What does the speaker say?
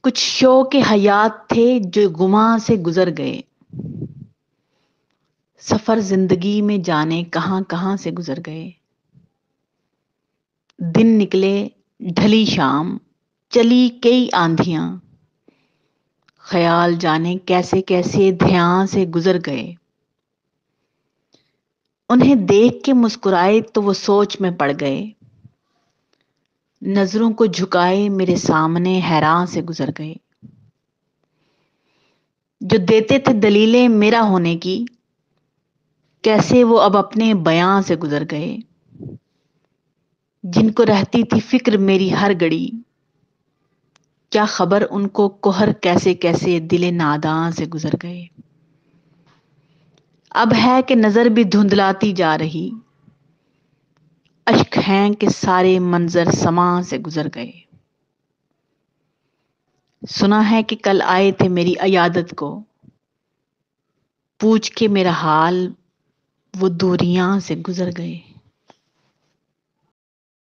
کچھ شوق حیات تھے جو گماں سے گزر گئے، سفر زندگی میں جانے کہاں کہاں سے گزر گئے۔ دن نکلے، ڈھلی شام، چلی کئی آندھیاں، خیال جانے کیسے کیسے دھیان سے گزر گئے۔ انہیں دیکھ کے مسکرائے تو وہ سوچ میں پڑ گئے، نظروں کو جھکائے میرے سامنے حیران سے گزر گئے۔ جو دیتے تھے دلیلیں میرا ہونے کی، کیسے وہ اب اپنے بیاں سے گزر گئے۔ جن کو رہتی تھی فکر میری ہر گھڑی، کیا خبر ان کو کوہر کیسے کیسے دل ناداں سے گزر گئے۔ اب ہے کہ نظر بھی دھندلاتی جا رہی، اشک ہیں کہ سارے منظر سماں سے گزر گئے۔ سنا ہے کہ کل آئے تھے میری عیادت کو، پوچھ کے میرا حال وہ دوریاں سے گزر گئے۔